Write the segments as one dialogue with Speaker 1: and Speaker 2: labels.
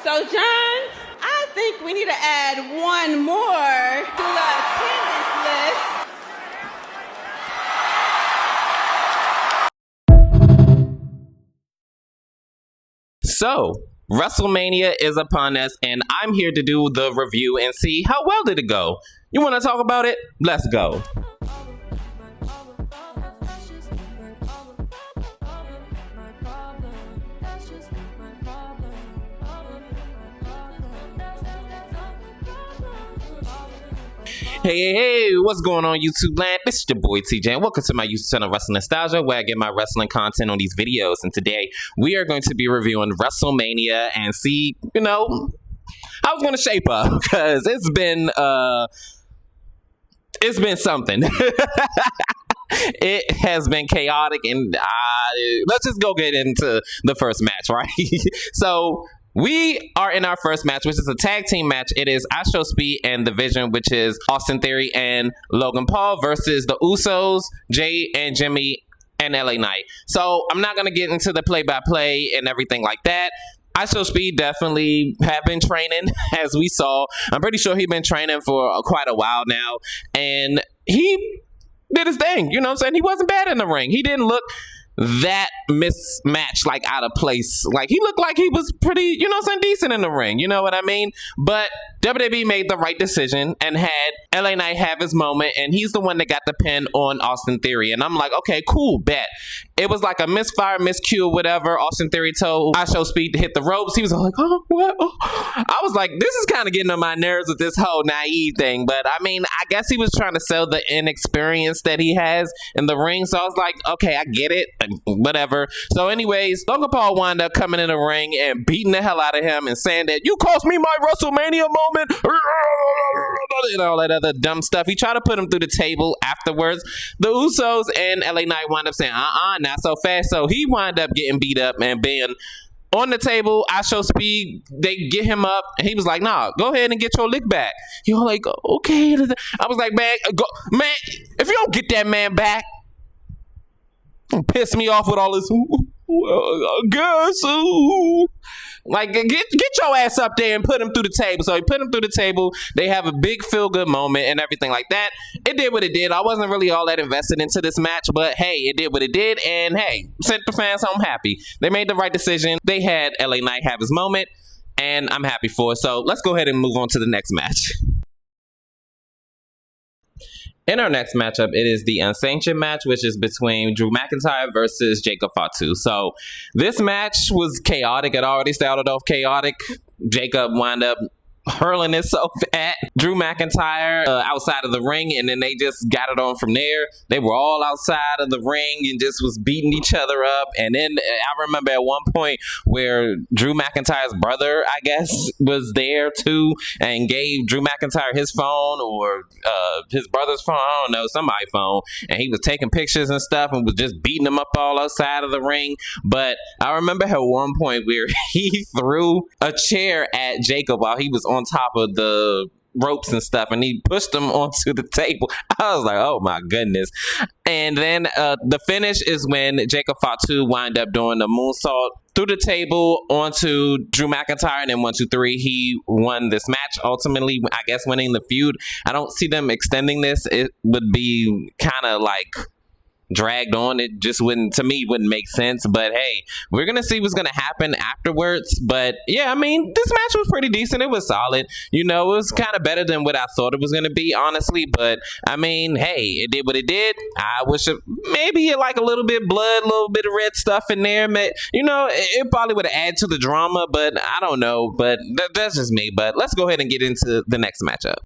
Speaker 1: So, John, I think we need to add one more to the attendance list.
Speaker 2: So, WrestleMania is upon us, and I'm here to do the review and see how well did it go. You want to talk about it? Let's go. Hey, what's going on YouTube land? This is your boy TJ and welcome to my YouTube channel Wrestling Nostalgia, where I get my wrestling content on these videos. And today we are going to be reviewing WrestleMania and see, how it's going to shape up, because it's been something. It has been chaotic, and let's just go get into the first match, right? So we are in our first match, which is a tag team match. It is Astro Speed and The Vision, which is Austin Theory and Logan Paul versus the Usos, Jay and Jimmy, and LA Knight. So I'm not going to get into the play-by-play and everything like that. Astro Speed definitely have been training, as we saw. I'm pretty sure he's been training for quite a while now. And he did his thing. You know what I'm saying? He wasn't bad in the ring. He didn't look that mismatched, like out of place. Like, he looked like he was pretty, decent in the ring. You know what I mean? But WWE made the right decision and had LA Knight have his moment, and he's the one that got the pin on Austin Theory. And I'm like, okay, cool, bet. It was like a misfire, miscue, or whatever. Austin Theory told Astro Speed to hit the ropes. He was like, oh, what? Oh. I was like, this is kind of getting on my nerves with this whole naive thing. But I mean, I guess he was trying to sell the inexperience that he has in the ring. So I was like, okay, I get it. Whatever. So anyways, Logan Paul wound up coming in the ring and beating the hell out of him and saying that you cost me my WrestleMania moment and all that other dumb stuff. He tried to put him through the table afterwards. The Usos and LA Knight wound up saying, not so fast. So he wound up getting beat up and being on the table. Astro Speed, they get him up, and he was like, nah, go ahead and get your lick back. You're like, okay. I was like, man, if you don't get that man back, piss me off with all this, I guess, like, get your ass up there and put him through the table. So he put him through the table. They have a big feel-good moment and everything like that. It did what it did. I wasn't really all that invested into this match, but hey, it did what it did, and hey, sent the fans home happy. They made the right decision. They had LA Knight have his moment, and I'm happy for it. So let's go ahead and move on to the next match. In our next matchup, it is the Unsanctioned match, which is between Drew McIntyre versus Jacob Fatu. So this match was chaotic. It already started off chaotic. Jacob wound up hurling himself at Drew McIntyre outside of the ring, and then they just got it on from there. They were all outside of the ring and just was beating each other up. And then I remember at one point where Drew McIntyre's brother, I guess, was there too and gave Drew McIntyre his phone or his brother's phone, I don't know, somebody's phone, and he was taking pictures and stuff and was just beating them up all outside of the ring. But I remember at one point where he threw a chair at Jacob while he was on top of the ropes and stuff, and he pushed them onto the table. I was like, oh my goodness. And then the finish is when Jacob Fatu wind up doing the moonsault through the table onto Drew McIntyre, and then 1, 2, 3, he won this match, ultimately, I guess, winning the feud. I don't see them extending this. It would be kind of like dragged on. It just wouldn't make sense. But hey, we're gonna see what's gonna happen afterwards. But yeah, I mean, this match was pretty decent. It was solid. It was kind of better than what I thought it was gonna be, honestly. But I mean, hey, it did what it did. I wish maybe like a little bit of blood, a little bit of red stuff in there. It probably would have added to the drama, but I don't know. But that's just me. But let's go ahead and get into the next matchup.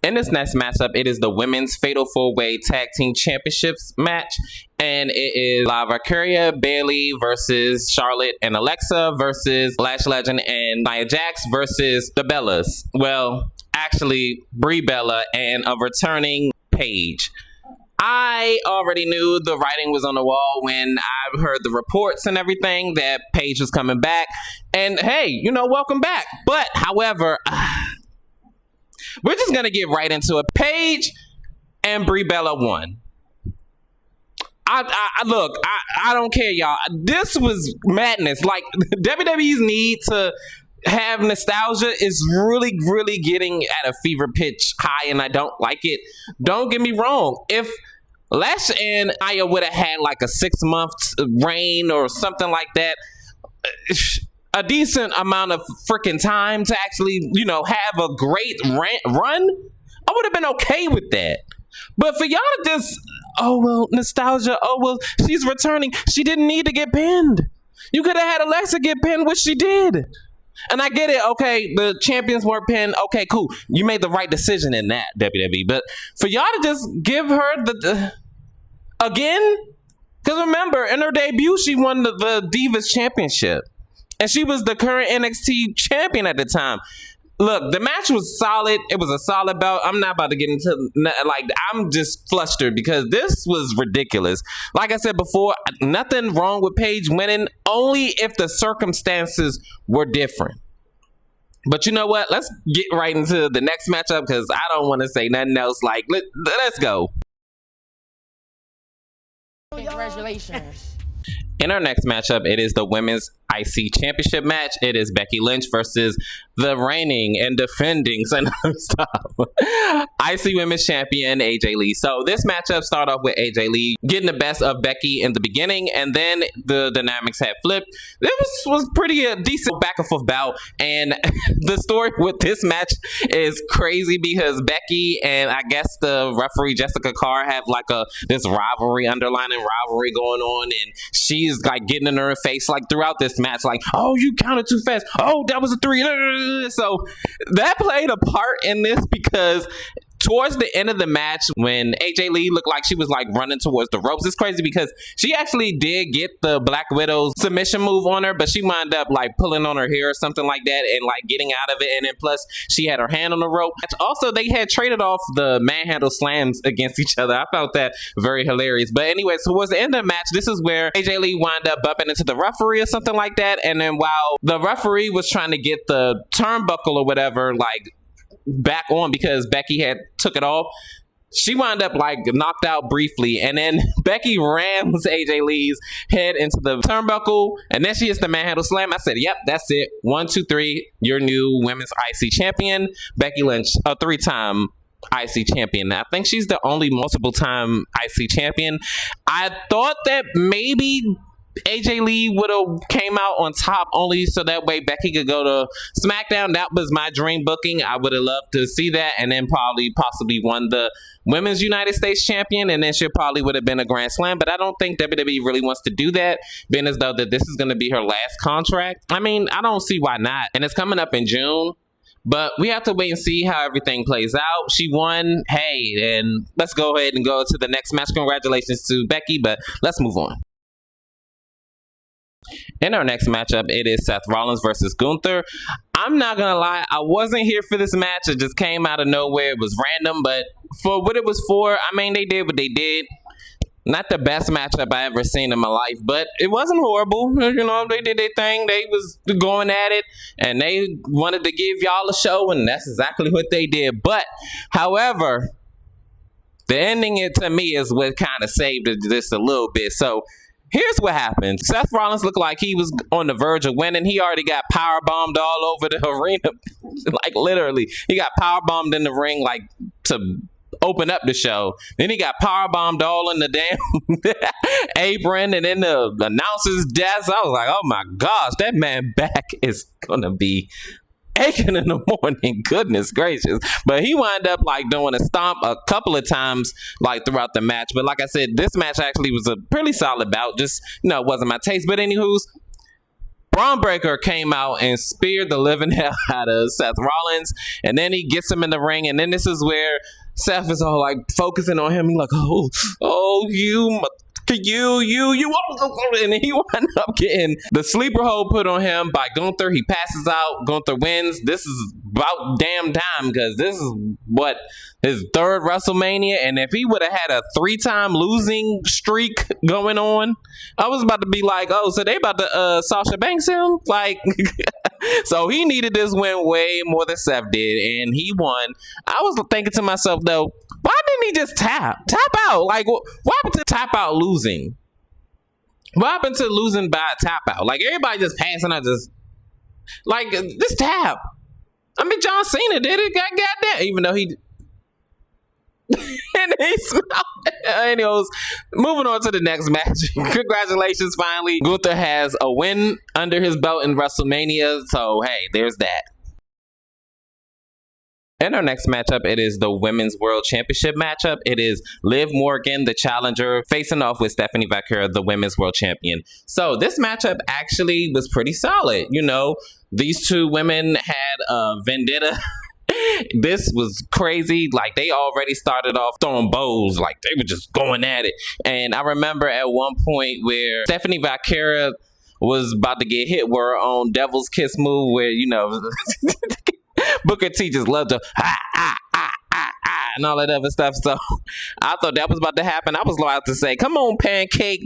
Speaker 2: In this next matchup, it is the Women's Fatal 4-Way Tag Team Championships match. And it is Lava Curia, Bailey versus Charlotte and Alexa versus Lash Legend and Nia Jax versus the Bellas. Well, actually, Brie Bella and a returning Paige. I already knew the writing was on the wall when I heard the reports and everything that Paige was coming back. And hey, welcome back. But, however, we're just going to get right into it. Paige and Brie Bella won. Look, I don't care, y'all. This was madness. Like, WWE's need to have nostalgia is really, really getting at a fever pitch high, and I don't like it. Don't get me wrong. If Lash and Aya would have had like a 6-month reign or something like that, a decent amount of freaking time to actually, have a great run, I would have been okay with that. But for y'all to just, oh, well, nostalgia, oh, well, she's returning. She didn't need to get pinned. You could have had Alexa get pinned, which she did. And I get it. Okay, the champions weren't pinned. Okay, cool. You made the right decision in that, WWE. But for y'all to just give her the again, because remember, in her debut, she won the Divas Championship. And she was the current NXT champion at the time. Look, the match was solid. It was a solid bout. I'm not about to get into, I'm just flustered because this was ridiculous. Like I said before, nothing wrong with Paige winning, only if the circumstances were different. But you know what? Let's get right into the next matchup because I don't want to say nothing else. Like, let's go.
Speaker 3: Congratulations.
Speaker 2: In our next matchup, it is the Women's IC Championship match. It is Becky Lynch versus the reigning and defending IC Women's Champion AJ Lee. So this matchup started off with AJ Lee getting the best of Becky in the beginning, and then the dynamics had flipped. This was pretty decent back and forth bout, and the story with this match is crazy because Becky and I guess the referee Jessica Carr have like this underlining rivalry going on, and she's like getting in her face like throughout this match, like, oh, you counted too fast, oh, that was a 3. So that played a part in this because towards the end of the match, when AJ Lee looked like she was like running towards the ropes, it's crazy because she actually did get the Black Widow's submission move on her, but she wound up like pulling on her hair or something like that and like getting out of it. And then plus she had her hand on the rope. Also, they had traded off the manhandle slams against each other. I found that very hilarious. But anyway, towards the end of the match, this is where AJ Lee wound up bumping into the referee or something like that. And then while the referee was trying to get the turnbuckle or whatever, like back on because Becky had took it off, she wound up like knocked out briefly, and then Becky rams AJ Lee's head into the turnbuckle, and then she hits the manhandle slam. I said, yep, that's it. 1, 2, 3, your new Women's IC champion, Becky Lynch, a 3-time IC champion. I think she's the only multiple-time IC champion. I thought that maybe AJ Lee would have came out on top only so that way Becky could go to SmackDown. That was my dream booking. I would have loved to see that, and then possibly won the Women's United States Champion, and then she probably would have been a Grand Slam. But I don't think WWE really wants to do that, being as though that this is going to be her last contract. I mean, I don't see why not. And it's coming up in June. But we have to wait and see how everything plays out. She won. Hey, and let's go ahead and go to the next match. Congratulations to Becky, but let's move on. In our next matchup, it is Seth Rollins versus Gunther. I'm not gonna lie, I wasn't here for this match. It just came out of nowhere. It was random, but for what it was for, I mean, they did what they did. Not the best matchup I ever seen in my life, but it wasn't horrible. They did their thing. They was going at it, and they wanted to give y'all a show, and that's exactly what they did. But, however, the ending to me is what kind of saved it just a little bit. So, here's what happened. Seth Rollins looked like he was on the verge of winning. He already got powerbombed all over the arena. Like, literally. He got powerbombed in the ring, like, to open up the show. Then he got powerbombed all in the damn apron, and then the announcer's desk. I was like, oh my gosh, that man back is going to be aching in the morning. Goodness gracious. But he wound up like doing a stomp a couple of times like throughout the match. But like I said, this match actually was a pretty solid bout. Just, it wasn't my taste. But anywho's, Braun Breaker came out and speared the living hell out of Seth Rollins. And then he gets him in the ring. And then this is where Seth is all like focusing on him. He's like, oh, you, and then he wound up getting the sleeper hold put on him by Gunther. He passes out. Gunther wins. This is about damn time because this is his 3rd WrestleMania, and if he would have had a 3-time losing streak going on, I was about to be like, oh, so they about to Sasha Banks him? Like, so he needed this win way more than Seth did, and he won. I was thinking to myself, though, Why didn't he just tap out? Like, what happened to tap out losing? What happened to losing by a tap out? Like, everybody just passing out, just like this tap. I mean, John Cena did it. Goddamn, even though he and he smelled. Anyways, moving on to the next match. Congratulations, finally, Gunther has a win under his belt in WrestleMania. So hey, there's that. In our next matchup, it is the Women's World Championship matchup. It is Liv Morgan, the challenger, facing off with Stephanie Vaquera, the Women's World Champion. So this matchup actually was pretty solid. You know, these two women had a vendetta. This was crazy. Like, they already started off throwing bows. Like, they were just going at it. And I remember at one point where Stephanie Vaquera was about to get hit with her own Devil's Kiss move where, you know, Booker T just loved to and all that other stuff. So I thought that was about to happen. I was about to say, come on, pancake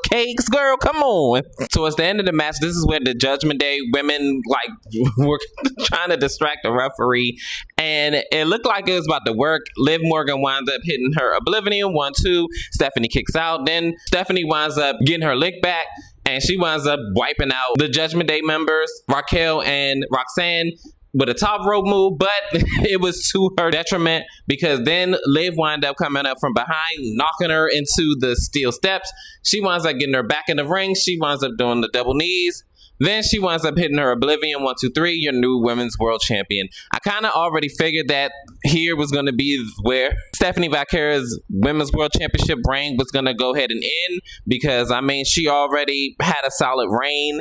Speaker 2: cakes, girl, come on. Towards the end of the match, this is where the Judgment Day women like were trying to distract the referee, and it looked like it was about to work. Liv Morgan winds up hitting her Oblivion 1-2. Stephanie kicks out. Then Stephanie winds up getting her lick back, and she winds up wiping out the Judgment Day members, Raquel and Roxanne, with a top rope move, but it was to her detriment because then Liv wound up coming up from behind, knocking her into the steel steps. She winds up getting her back in the ring. She winds up doing the double knees. Then she winds up hitting her Oblivion 1-2-3, your new Women's World Champion. I kind of already figured that here was going to be where Stephanie Vaquera's Women's World Championship reign was going to go ahead and end because, I mean, she already had a solid reign.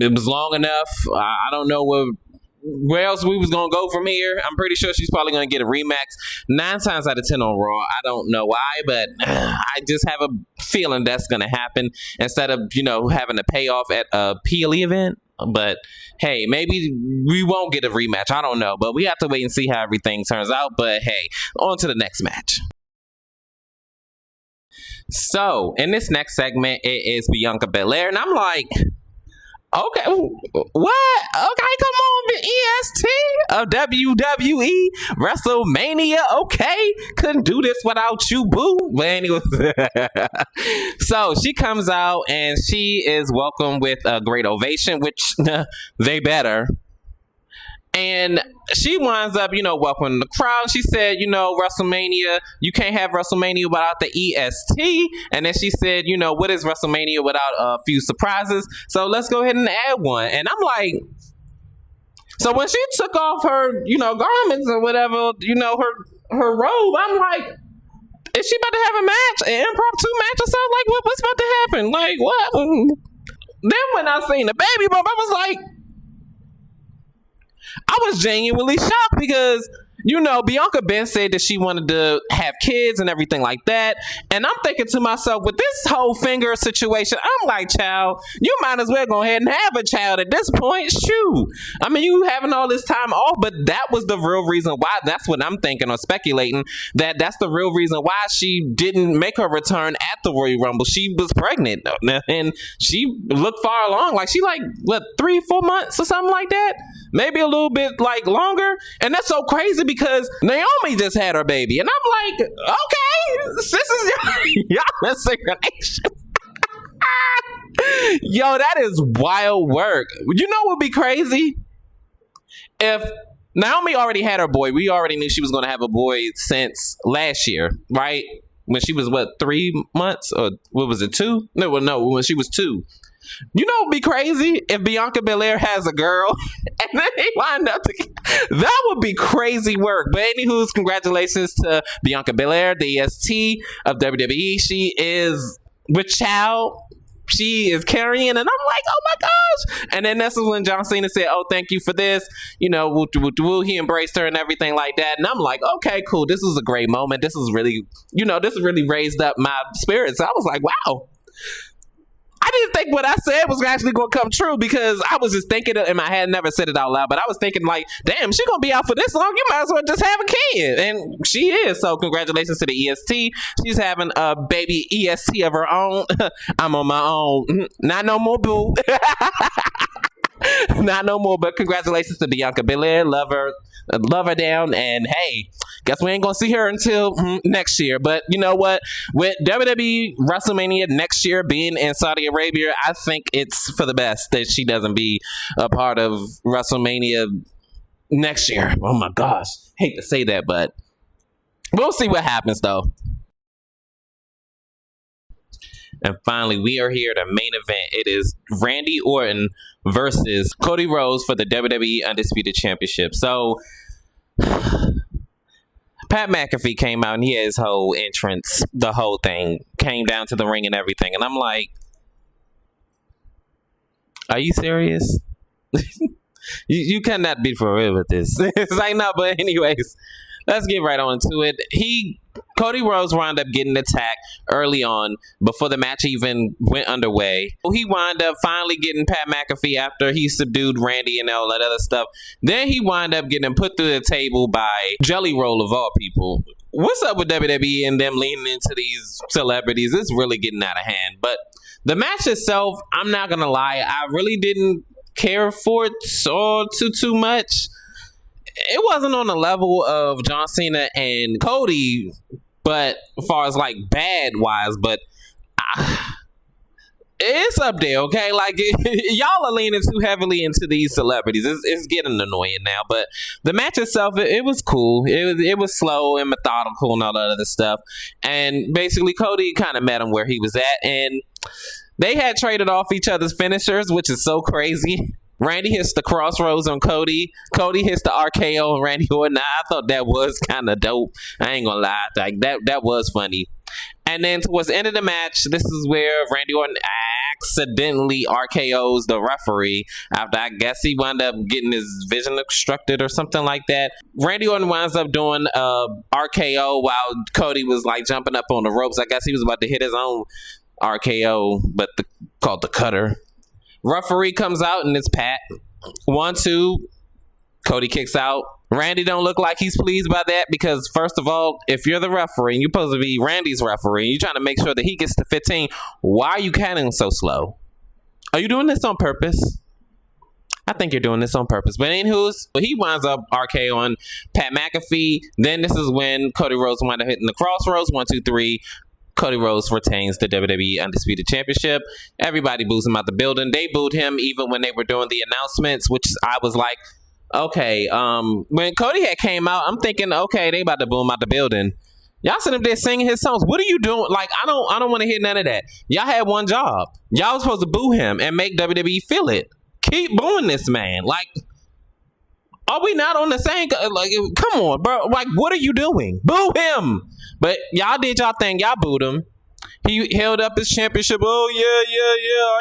Speaker 2: It was long enough. I don't know where else we was gonna go from here. I'm pretty sure she's probably gonna get a rematch 9 times out of 10 on Raw. I don't know why, but I just have a feeling that's gonna happen instead of, you know, having a payoff at a PLE event. But hey, maybe we won't get a rematch. I don't know, but we have to wait and see how everything turns out. But hey, on to the next match. So in this next segment, it is Bianca Belair, and I'm like, okay, what? Okay, come on, EST of WWE WrestleMania. Okay, couldn't do this without you, boo. But anyway, so she comes out and she is welcomed with a great ovation, which they better. And she winds up, you know, welcoming the crowd. She said, you know, WrestleMania, you can't have WrestleMania without the EST. And then she said, you know, what is WrestleMania without a few surprises? So let's go ahead and add one. And I'm like, so when she took off her, you know, garments or whatever, you know, her robe, I'm like, is she about to have a match, an impromptu match or something? Like, what's about to happen? Like, what? Then when I seen the baby bump, I was like, I was genuinely shocked because, you know, Bianca Ben said that she wanted to have kids and everything like that. And I'm thinking to myself, with this whole finger situation, I'm like, child, you might as well go ahead and have a child at this point. Shoot. I mean, you having all this time off, but that was the real reason why. That's what I'm thinking or speculating, that's the real reason why she didn't make her return at the Royal Rumble. She was pregnant and she looked far along. Like, she like, what, 3-4 months or something like that? Maybe a little bit like longer. And that's so crazy because Naomi just had her baby. And I'm like, okay, this is y'all synchronization. Yo, that is wild work. You know what would be crazy? If Naomi already had her boy, we already knew she was going to have a boy since last year, right? When she was, what, 3 months? Or what was it, 2? No, when she was 2. You know what would be crazy? If Bianca Belair has a girl and then they wind up together. That would be crazy work. But anywho, congratulations to Bianca Belair, the EST of WWE. She is with child. She is carrying, and I'm like, oh my gosh. And then this is when John Cena said, oh, thank you for this. You know, woo. He embraced her and everything like that. And I'm like, okay, cool. This was a great moment. This is really, you know, this really raised up my spirits. I was like, wow. I didn't think what I said was actually going to come true because I was just thinking it in my head, never said it out loud, but I was thinking like, damn, she's going to be out for this long. You might as well just have a kid. And she is. So congratulations to the EST. She's having a baby EST of her own. I'm on my own. Not no more boo. Not no more, but congratulations to Bianca Belair. Love her down. And hey, guess we ain't gonna see her until next year. But you know what? With WWE WrestleMania next year being in Saudi Arabia, I think it's for the best that she doesn't be a part of WrestleMania next year. Oh my gosh, hate to say that, but we'll see what happens though. And finally, we are here at a main event. It is Randy Orton versus Cody Rhodes for the WWE Undisputed Championship. So, Pat McAfee came out and he had his whole entrance, the whole thing, came down to the ring and everything. And I'm like, are you serious? you cannot be for real with this. It's like, no, but anyways, let's get right on to it. Cody Rhodes wound up getting attacked early on before the match even went underway. He wound up finally getting Pat McAfee after he subdued Randy and all that other stuff. Then he wound up getting put through the table by Jelly Roll of all people. What's up with WWE and them leaning into these celebrities? It's really getting out of hand. But the match itself, I'm not going to lie, I really didn't care for it so too much. It wasn't on the level of John Cena and Cody, but as far as like bad wise, but it's up there, okay? Like y'all are leaning too heavily into these celebrities. It's getting annoying now. But the match itself, it was cool. It was slow and methodical and all that other stuff. And basically, Cody kind of met him where he was at, and they had traded off each other's finishers, which is so crazy. Randy hits the crossroads on Cody. Cody hits the RKO on Randy Orton. I thought that was kind of dope. I ain't gonna lie. Like that was funny. And then towards the end of the match, this is where Randy Orton accidentally RKOs the referee after I guess he wound up getting his vision obstructed or something like that. Randy Orton winds up doing RKO while Cody was like jumping up on the ropes. I guess he was about to hit his own RKO, but called the cutter. Referee comes out and it's Pat. 1, 2. Cody kicks out. Randy don't look like he's pleased by that because first of all, if you're the referee and you're supposed to be Randy's referee and you're trying to make sure that he gets to 15, why are you counting so slow? Are you doing this on purpose? I think you're doing this on purpose. But anywho's, he winds up RKO on Pat McAfee. Then this is when Cody Rhodes wound up hitting the crossroads. 1, 2, 3. Cody Rhodes retains the WWE Undisputed Championship. Everybody boos him out the building. They booed him even when they were doing the announcements, which I was like, okay. When Cody had came out, I'm thinking, okay, they about to boo him out the building. Y'all sitting up there singing his songs. What are you doing? Like, I don't want to hear none of that. Y'all had one job. Y'all was supposed to boo him and make WWE feel it. Keep booing this man. Like, are we not on the same? Like, come on, bro. Like, what are you doing? Boo him. But y'all did y'all thing. Y'all booed him. He held up his championship. Oh, yeah.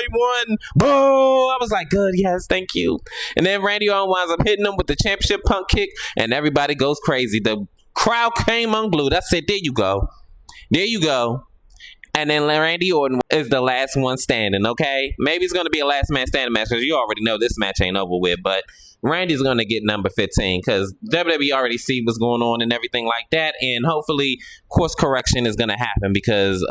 Speaker 2: He won. Boo. I was like, good. Yes, thank you. And then Randy Orton winds up hitting him with the championship punk kick, and everybody goes crazy. The crowd came unglued. I said, there you go. There you go. And then Randy Orton is the last one standing, okay? Maybe it's going to be a last man standing match because you already know this match ain't over with. But Randy's going to get number 15 because WWE already see what's going on and everything like that. And hopefully course correction is going to happen because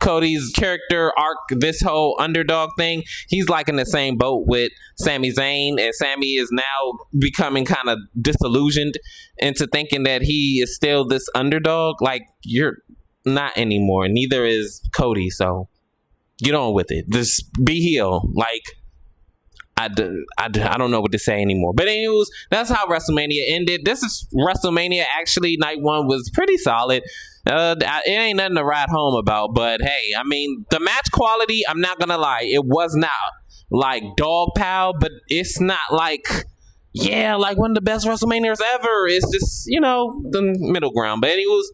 Speaker 2: Cody's character arc, this whole underdog thing, he's like in the same boat with Sami Zayn. And Sami is now becoming kind of disillusioned into thinking that he is still this underdog. Like, you're not anymore. Neither is Cody. So get on with it. Just be heel. Like, I don't know what to say anymore. But anyways, that's how WrestleMania ended. This is WrestleMania. Actually, night one was pretty solid. It ain't nothing to write home about. But hey, I mean, the match quality, I'm not gonna lie, it was not like dog pile, but it's not like, yeah, like one of the best WrestleManias ever. It's just, you know, the middle ground. But anyways,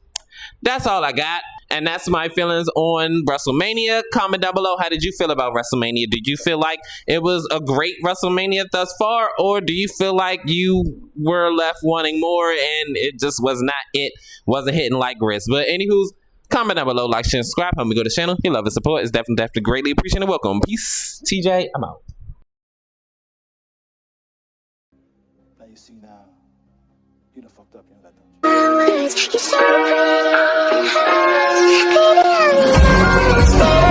Speaker 2: that's all I got. And that's my feelings on WrestleMania. Comment down below, how did you feel about WrestleMania? Did you feel like it was a great WrestleMania thus far? Or do you feel like you were left wanting more and it just was not it? Wasn't hitting like grits? But anywho's, comment down below, like, share, and subscribe. Help me grow the channel. Your love and support is definitely greatly appreciated. Welcome. Peace. TJ, I'm out.
Speaker 4: Now you see now, you done fucked up, you know that, don't you?